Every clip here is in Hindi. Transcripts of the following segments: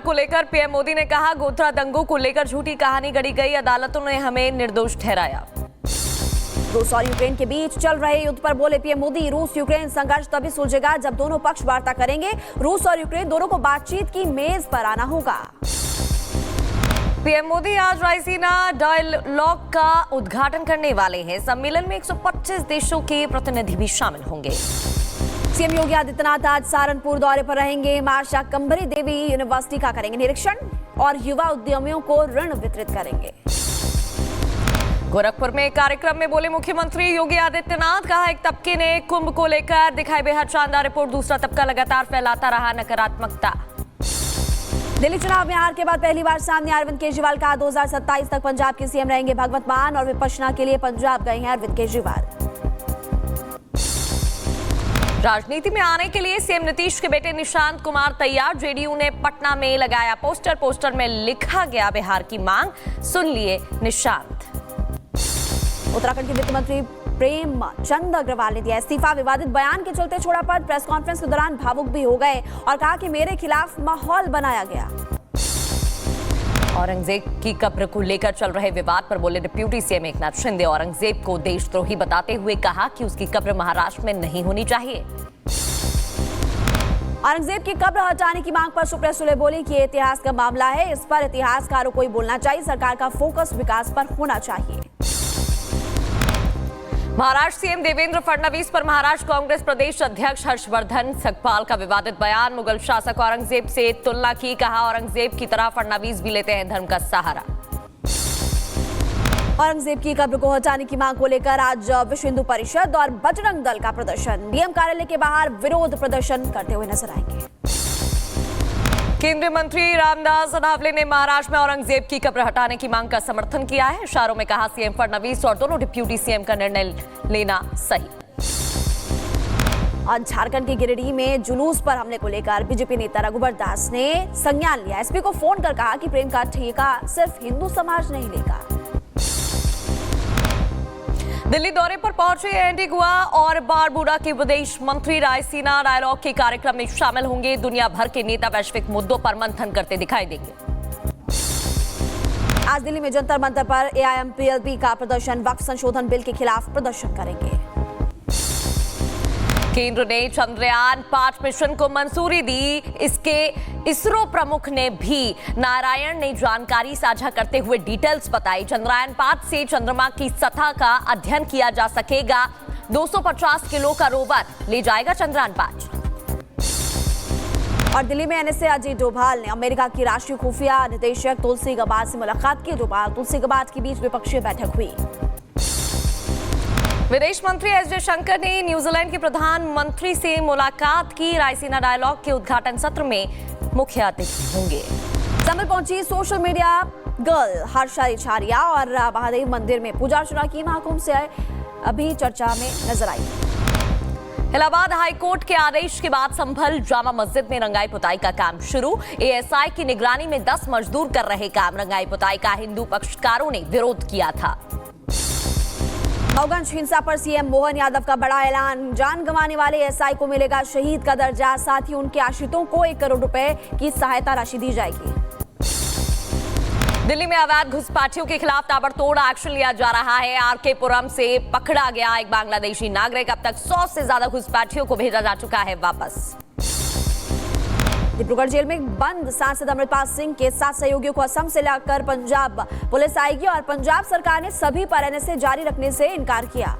को लेकर पीएम मोदी ने कहा, गोधरा दंगों को लेकर झूठी कहानी गढ़ी गई, अदालतों ने हमें निर्दोष ठहराया। रूस और यूक्रेन के बीच चल रहे युद्ध पर बोले पीएम मोदी, रूस यूक्रेन संघर्ष तभी सुलझेगा जब दोनों पक्ष वार्ता करेंगे। रूस और यूक्रेन दोनों को बातचीत की मेज पर आना होगा। पीएम मोदी आज रायसीना डायलॉग का उद्घाटन करने वाले हैं। सम्मेलन में 125 देशों के प्रतिनिधि भी शामिल होंगे। सीएम योगी आदित्यनाथ आज सहारनपुर दौरे पर रहेंगे। मां शाकंभरी देवी यूनिवर्सिटी का करेंगे निरीक्षण और युवा उद्यमियों को ऋण वितरित करेंगे। गोरखपुर में एक कार्यक्रम में बोले मुख्यमंत्री योगी आदित्यनाथ, कहा एक तबके ने कुंभ को लेकर दिखाई बेहद शानदार रिपोर्ट, दूसरा तबका लगातार फैलाता रहा नकारात्मकता। दिल्ली चुनाव में हार के बाद पहली बार सामने अरविंद केजरीवाल का 2027 तक पंजाब के सीएम रहेंगे भगवंत मान और विपश्यना के लिए पंजाब गए हैं अरविंद केजरीवाल। राजनीति में आने के लिए सीएम नीतीश के बेटे निशांत कुमार तैयार। जेडीयू ने पटना में लगाया पोस्टर में लिखा गया बिहार की मांग, सुन लिए निशांत। उत्तराखंड के वित्त मंत्री प्रेम चंद अग्रवाल ने दिया इस्तीफा। विवादित बयान के चलते छोड़ा पद। प्रेस कॉन्फ्रेंस के दौरान भावुक भी हो गए और कहा कि मेरे खिलाफ माहौल बनाया गया। औरंगजेब की कब्र को लेकर चल रहे विवाद पर बोले डिप्यूटी सीएम एकनाथ शिंदे, औरंगजेब को देशद्रोही बताते हुए कहा कि उसकी कब्र महाराष्ट्र में नहीं होनी चाहिए। औरंगजेब की कब्र हटाने की मांग पर सुप्रिया सुले बोली कि इतिहास का मामला है, इस पर इतिहासकारों को ही बोलना चाहिए, सरकार का फोकस विकास पर होना चाहिए। महाराष्ट्र सीएम देवेंद्र फडणवीस पर महाराष्ट्र कांग्रेस प्रदेश अध्यक्ष हर्षवर्धन सकपाल का विवादित बयान। मुगल शासक औरंगजेब से तुलना की, कहा औरंगजेब की तरह फडणवीस भी लेते हैं धर्म का सहारा। औरंगजेब की कब्र को हटाने की मांग को लेकर आज विश्व हिंदू परिषद और बजरंग दल का प्रदर्शन। डीएम कार्यालय के बाहर विरोध प्रदर्शन करते हुए नजर आएंगे। केंद्रीय मंत्री रामदास अठावले ने महाराष्ट्र में औरंगजेब की कब्र हटाने की मांग का समर्थन किया है। इशारों में कहा सीएम फडणवीस और दोनों डिप्यूटी सीएम का निर्णय लेना सही। आज झारखंड के गिरिडीह में जुलूस पर हमले को लेकर बीजेपी नेता रघुवर दास ने संज्ञान लिया। एसपी को फोन कर कहा कि प्रेम का ठेका सिर्फ हिंदू समाज नहीं लेगा। दिल्ली दौरे पर पहुंचे एंटीगुआ और बारबुडा के विदेश मंत्री रायसीना डायलॉग के कार्यक्रम में शामिल होंगे। दुनिया भर के नेता वैश्विक मुद्दों पर मंथन करते दिखाई देंगे। आज दिल्ली में जंतर मंतर पर एआईएमपीएलपी का प्रदर्शन। वक्फ संशोधन बिल के खिलाफ प्रदर्शन करेंगे। केंद्र ने चंद्रयान 5 मिशन को मंजूरी दी। इसके इसरो प्रमुख ने भी नारायण ने जानकारी साझा करते हुए डिटेल्स बताई। चंद्रयान 5 से चंद्रमा की सतह का अध्ययन किया जा सकेगा। 250 किलो का रोवर ले जाएगा चंद्रयान 5। और दिल्ली में एनएसए अजय डोभाल ने अमेरिका की राष्ट्रीय खुफिया निदेशक तुलसी गबार्ड से मुलाकात की। डोभाल तुलसी गबार्ड के बीच द्विपक्षीय बैठक हुई। विदेश मंत्री एस जयशंकर ने न्यूजीलैंड के प्रधानमंत्री से मुलाकात की। रायसीना डायलॉग के उद्घाटन सत्र में मुख्य अतिथि होंगे। संभल पहुंची social media girl Harsha Richharia और महादेव मंदिर में पूजा अर्चना की। महाकुंभ से अभी चर्चा में नजर आई। इलाहाबाद हाईकोर्ट के आदेश के बाद संभल जामा मस्जिद में रंगाई पुताई का काम शुरू। एएसआई की निगरानी में 10 मजदूर कर रहे काम। रंगाई पुताई का हिंदू पक्षकारों ने विरोध किया था। मऊगंज हिंसा पर सीएम मोहन यादव का बड़ा ऐलान। जान गंवाने वाले एसआई को मिलेगा शहीद का दर्जा, साथ ही उनके आश्रितों को 1 करोड़ रुपए की सहायता राशि दी जाएगी। दिल्ली में अवैध घुसपैठियों के खिलाफ ताबड़तोड़ एक्शन लिया जा रहा है। आरके पुरम से पकड़ा गया एक बांग्लादेशी नागरिक। अब तक 100 से ज्यादा घुसपैठियों को भेजा जा चुका है वापस। डिब्रूगढ़ जेल में बंद सांसद अमृतपाल सिंह के 7 सहयोगियों को असम से लाकर पंजाब पुलिस आएगी और पंजाब सरकार ने सभी पर एनएसए जारी रखने से इनकार किया।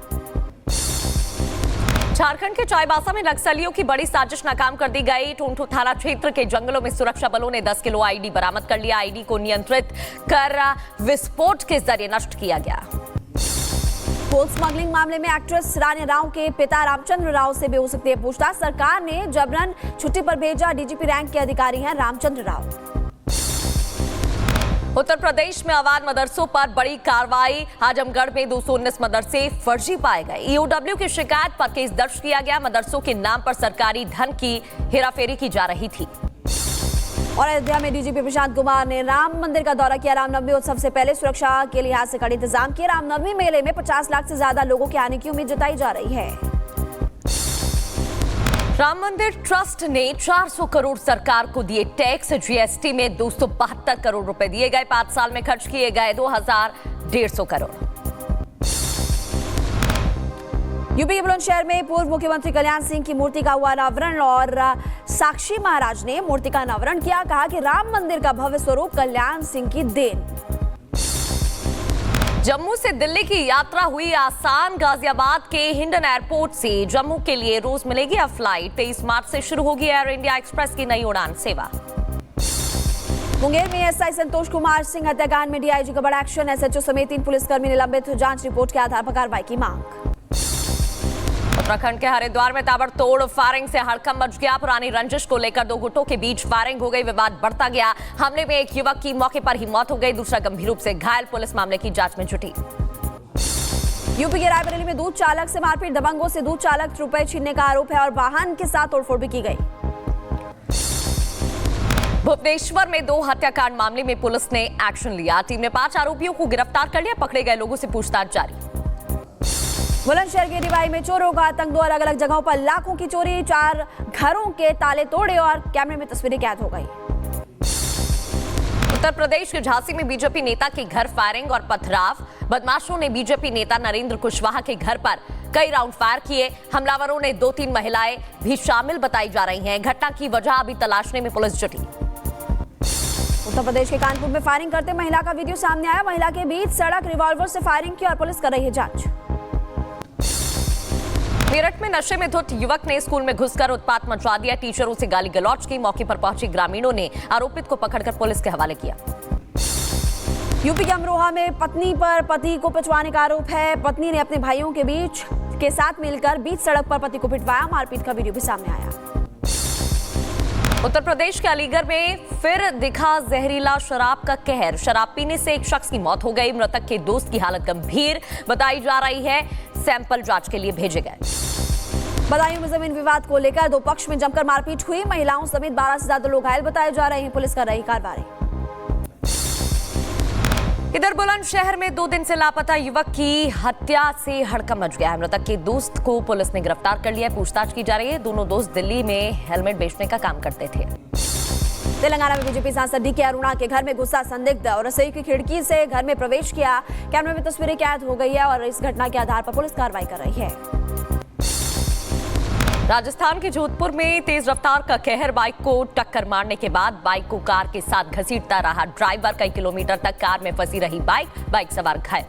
झारखंड के चाईबासा में नक्सलियों की बड़ी साजिश नाकाम कर दी गई। टोंटो थाना क्षेत्र के जंगलों में सुरक्षा बलों ने 10 किलो आईडी बरामद कर लिया। आईडी को नियंत्रित कर विस्फोट के जरिए नष्ट किया गया। गोल्ड स्मगलिंग मामले में एक्ट्रेस रानी राव के पिता रामचंद्र राव से भी हो सकती है पूछताछ। सरकार ने जबरन छुट्टी पर भेजा। डीजीपी रैंक के अधिकारी हैं रामचंद्र राव। उत्तर प्रदेश में अवैध मदरसों पर बड़ी कार्रवाई। आजमगढ़ में 219 मदरसे फर्जी पाए गए। ईओडब्ल्यू की शिकायत पर केस दर्ज किया गया। मदरसों के नाम पर सरकारी धन की हेराफेरी की जा रही थी। और अयोध्या में डीजीपी प्रशांत कुमार ने राम मंदिर का दौरा किया। रामनवमी उत्सव से पहले सुरक्षा के लिहाज से कड़े इंतजाम किए। रामनवमी मेले में 50 लाख से ज्यादा लोगों के आने की उम्मीद जताई जा रही है। राम मंदिर ट्रस्ट ने 400 करोड़ सरकार को दिए टैक्स। जीएसटी में 272 करोड़ रुपए दिए गए। 5 साल में खर्च किए गए 2150 करोड़। यूपी के बुलंदशहर में पूर्व मुख्यमंत्री कल्याण सिंह की मूर्ति का हुआ अनावरण और साक्षी महाराज ने मूर्ति का अनावरण किया। कहा कि राम मंदिर का भव्य स्वरूप कल्याण सिंह की देन। जम्मू से दिल्ली की यात्रा हुई आसान। गाजियाबाद के हिंडन एयरपोर्ट से जम्मू के लिए रोज मिलेगी अब फ्लाइट। 23 मार्च से शुरू होगी एयर इंडिया एक्सप्रेस की नई उड़ान सेवा। मुंगेर में एसआई संतोष कुमार सिंह हत्याकांड में डीआईजी का बड़ा एक्शन। एसएचओ समेत 3 पुलिसकर्मी निलंबित। जांच रिपोर्ट के आधार पर कार्रवाई की मांग। उत्तराखंड के हरिद्वार में ताबड़तोड़ फायरिंग से हड़कंप मच गया। पुरानी रंजिश को लेकर 2 गुटों के बीच फायरिंग हो गई। विवाद बढ़ता गया। हमले में एक युवक की मौके पर ही मौत हो गई, दूसरा गंभीर रूप से घायल। पुलिस मामले की जांच में जुटी। यूपी के रायबरेली में दूध चालक से मारपीट। दबंगों से दूध चालक रुपए छीनने का आरोप है और वाहन के साथ तोड़फोड़ भी की गई। भुवनेश्वर में 2 हत्याकांड मामले में पुलिस ने एक्शन लिया। टीम ने 5 आरोपियों को गिरफ्तार कर लिया। पकड़े गए लोगों से पूछताछ जारी। बुलंदशहर के रिवाई में चोरों का आतंक। 2 अलग अलग जगहों पर लाखों की चोरी। 4 घरों के ताले तोड़े और कैमरे में तस्वीरें कैद हो गई। उत्तर प्रदेश के झांसी में बीजेपी नेता के घर फायरिंग और पथराव। बदमाशों ने बीजेपी नेता नरेंद्र कुशवाहा के घर पर कई राउंड फायर किए। हमलावरों ने 2-3 महिलाएं भी शामिल बताई जा रही हैं। घटना की वजह अभी तलाशने में पुलिस जुटी। उत्तर प्रदेश के कानपुर में फायरिंग करते महिला का वीडियो सामने आया। महिला के बीच सड़क रिवॉल्वर से फायरिंग की और पुलिस कर रही है जांच। मेरठ में नशे में धुत युवक ने स्कूल में घुसकर उत्पात मचा दिया। टीचरों से गाली गलौज की। मौके पर पहुंचे ग्रामीणों ने आरोपित को पकड़कर पुलिस के हवाले किया। यूपी के अमरोहा में पत्नी पर पति को पिटवाने का आरोप है। पत्नी ने अपने भाइयों के साथ मिलकर बीच सड़क पर पति को पिटवाया। मारपीट का वीडियो भी सामने आया। उत्तर प्रदेश के अलीगढ़ में फिर दिखा जहरीला शराब का कहर। शराब पीने से एक शख्स की मौत हो गई। मृतक के दोस्त की हालत गंभीर बताई जा रही है। सैंपल जांच के लिए भेजे गए। बदायूं में जमीन विवाद को लेकर 2 पक्ष में जमकर मारपीट हुई। महिलाओं समेत 12 से ज्यादा लोग घायल बताए जा रहे हैं। पुलिस कर रही कार्रवाई। इधर बुलंदशहर में 2 दिन से लापता युवक की हत्या से हड़कंप मच गया है। मृतक के दोस्त को पुलिस ने गिरफ्तार कर लिया है। पूछताछ की जा रही है। दोनों दोस्त दिल्ली में हेलमेट बेचने का काम करते थे। तेलंगाना में बीजेपी सांसद डीके अरुणा के घर में घुसा संदिग्ध और रसोई की खिड़की से घर में प्रवेश किया। कैमरे में तस्वीरें कैद हो गई है और इस घटना के आधार पर पुलिस कार्रवाई कर रही है। राजस्थान के जोधपुर में तेज रफ्तार का कहर। बाइक को टक्कर मारने के बाद बाइक को कार के साथ घसीटता रहा ड्राइवर। कई किलोमीटर तक कार में फंसी रही बाइक सवार घायल।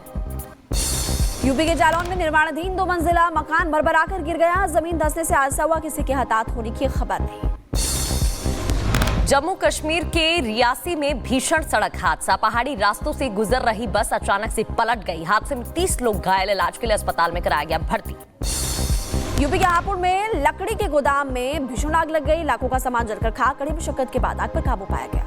यूपी के जालौन में निर्माणाधीन 2 मंजिला मकान भरभराकर गिर गया। जमीन धंसने से हादसा हुआ। किसी के हताहत होने की खबर नहीं। जम्मू कश्मीर के रियासी में भीषण सड़क हादसा। पहाड़ी रास्तों से गुजर रही बस अचानक से पलट गई। हादसे में 30 लोग घायल। इलाज के लिए अस्पताल में कराया गया भर्ती। यूपी के हापुड़ में लकड़ी के गोदाम में भीषण आग लग गई। लाखों का सामान जलकर खाक। कड़ी मशक्कत के बाद आग पर काबू पाया गया।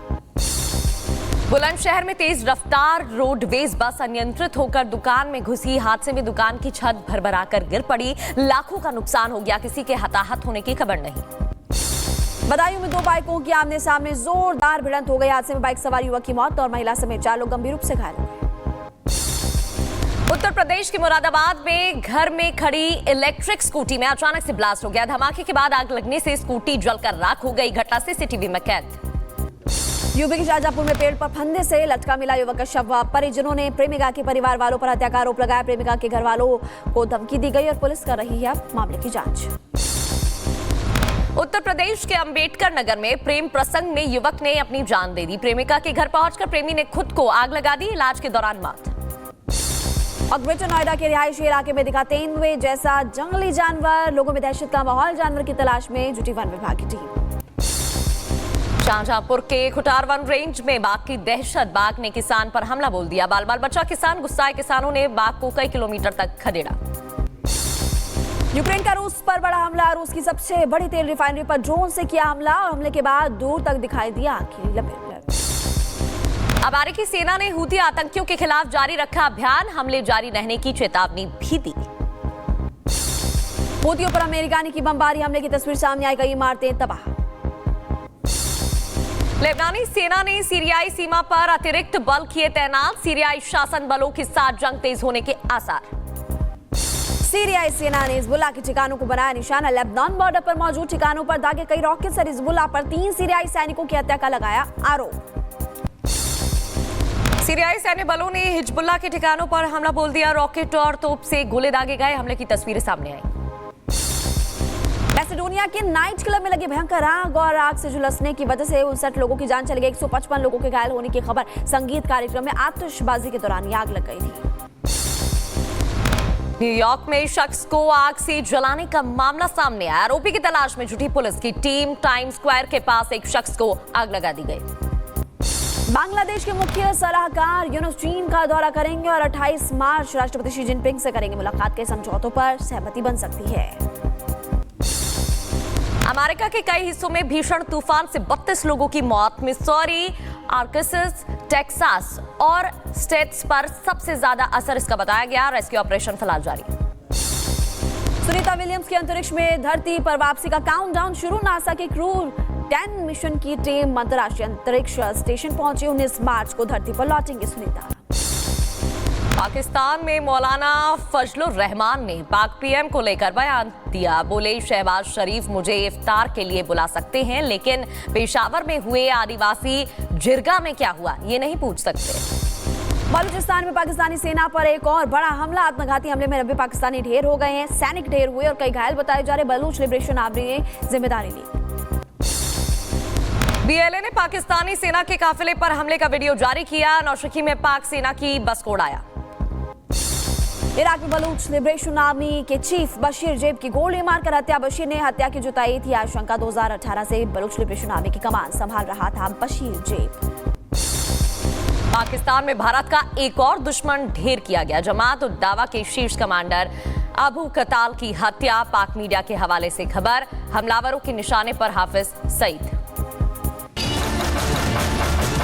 बुलंदशहर में तेज रफ्तार रोडवेज बस अनियंत्रित होकर दुकान में घुसी। हादसे में दुकान की छत भरभराकर गिर पड़ी। लाखों का नुकसान हो गया। किसी के हताहत होने की खबर नहीं। बदायूं में 2 बाइकों की आमने सामने जोरदार भिड़ंत हो गई। हादसे में बाइक सवार युवक की मौत और महिला समेत 4 लोग गंभीर रूप से घायल हो गए। उत्तर प्रदेश के मुरादाबाद में घर में खड़ी इलेक्ट्रिक स्कूटी में अचानक से ब्लास्ट हो गया। धमाके के बाद आग लगने से स्कूटी जलकर राख हो गई। घटना सीसीटीवी में कैद। यूपी के शाहजहांपुर में पेड़ पर फंदे से लटका मिला युवक का शव। परिजनों ने प्रेमिका के परिवार वालों पर हत्या का आरोप लगाया। प्रेमिका के घर वालों को धमकी दी गई और पुलिस कर रही है मामले की जांच। उत्तर प्रदेश के अंबेडकर नगर में प्रेम प्रसंग में युवक ने अपनी जान दे दी। प्रेमिका के घर पहुंचकर प्रेमी ने खुद को आग लगा दी। इलाज के दौरान मौत। और ग्रेटर नोएडा के रिहायशी इलाके में दिखा तेंदुए जैसा जंगली जानवर। लोगों में दहशत का माहौल। जानवर की तलाश में जुटी वन विभाग की टीम। शाहजहांपुर के खुटार वन रेंज में बाघ की दहशत। बाघ ने किसान पर हमला बोल दिया। बाल बाल बच्चा किसान। गुस्साए किसानों ने बाघ को कई किलोमीटर तक खदेड़ा। यूक्रेन का रूस पर बड़ा हमला। रूस की सबसे बड़ी तेल रिफाइनरी पर ड्रोन से किया हमला और हमले के बाद दूर तक दिखाई दिया आग की लपट। अमेरिकी सेना ने हूथी आतंकियों के खिलाफ जारी रखा अभियान। हमले जारी रहने की चेतावनी भी दी। हूथियों पर अमेरिका ने की बमबारी। हमले की तस्वीर सामने आई। कई इमारतें तबाह। लेबनानी सेना ने सीरियाई सीमा पर अतिरिक्त बल किए तैनात। सीरियाई शासन बलों के साथ जंग तेज होने के आसार। सीरियाई सेना ने हिजबुल्लाह के ठिकानों को बनाया निशाना। लेबनान बॉर्डर पर मौजूद ठिकानों पर दागे कई रॉकेट से हिजबुल्लाह पर 3 सीरियाई सैनिकों की हत्या का लगाया आरोप। सीरियाई सैन्य बलों ने हिजबुल्लाह के ठिकानों पर हमला बोल दिया। रॉकेट और तोप से गोले दागे गए। हमले की तस्वीरें सामने आई। मैसेडोनिया के नाइट क्लब में लगी भयंकर आग और आग से झुलसने की वजह से 59 लोगों की जान चली गई। 155 लोगों के घायल होने की खबर। संगीत कार्यक्रम में आतिशबाजी के दौरान आग लग गई थी। न्यूयॉर्क में शख्स को आग से जलाने का मामला सामने आया। आरोपी की तलाश में जुटी पुलिस की टीम। टाइम स्क्वायर के पास एक शख्स को आग लगा दी गई। बांग्लादेश के मुख्य सलाहकार यूनुस चीन का दौरा करेंगे और 28 मार्च राष्ट्रपति शी जिनपिंग से करेंगे मुलाकात। के समझौतों पर सहमति बन सकती है। अमेरिका के कई हिस्सों में भीषण तूफान से 32 लोगों की मौत। मिसौरी, आर्कांसस, टेक्सास और स्टेट्स पर सबसे ज्यादा असर इसका बताया गया। रेस्क्यू ऑपरेशन फिलहाल जारी। सुनीता विलियम्स की अंतरिक्ष में धरती पर वापसी का काउंटडाउन शुरू। नासा के क्रू 10 मिशन की टीम अंतर्राष्ट्रीय अंतरिक्ष स्टेशन पहुंची। 19 मार्च को धरती पर लौटेंगे सुनीता। पाकिस्तान में मौलाना फजलुर रहमान ने पाक पीएम को लेकर बयान दिया। बोले, शहबाज शरीफ मुझे इफ्तार के लिए बुला सकते हैं, लेकिन पेशावर में हुए आदिवासी जिरगा में क्या हुआ ये नहीं पूछ सकते। बलूचिस्तान में पाकिस्तानी सेना पर एक और बड़ा हमला। आत्मघाती हमले में 90 पाकिस्तानी ढेर हो गए हैं। सैनिक ढेर हुए और कई घायल बताए जा रहे। बलूच लिबरेशन आर्मी ने जिम्मेदारी ली। बीएलए ने पाकिस्तानी सेना के काफिले पर हमले का वीडियो जारी किया। नौशकी में पाक सेना की बस को उड़ाया। इराक में बलूच लिबरेशन आर्मी के चीफ बशीर जेब की गोली मारकर हत्या। बशीर ने हत्या की जुटाई थी आशंका। 2018 से बलूच लिबरेशन आर्मी की कमान संभाल रहा था बशीर जेब। पाकिस्तान में भारत का एक और दुश्मन ढेर किया गया। जमात उद दावा के शीर्ष कमांडर अबू कताल की हत्या। पाक मीडिया के हवाले से खबर। हमलावरों के निशाने पर हाफिज सईद।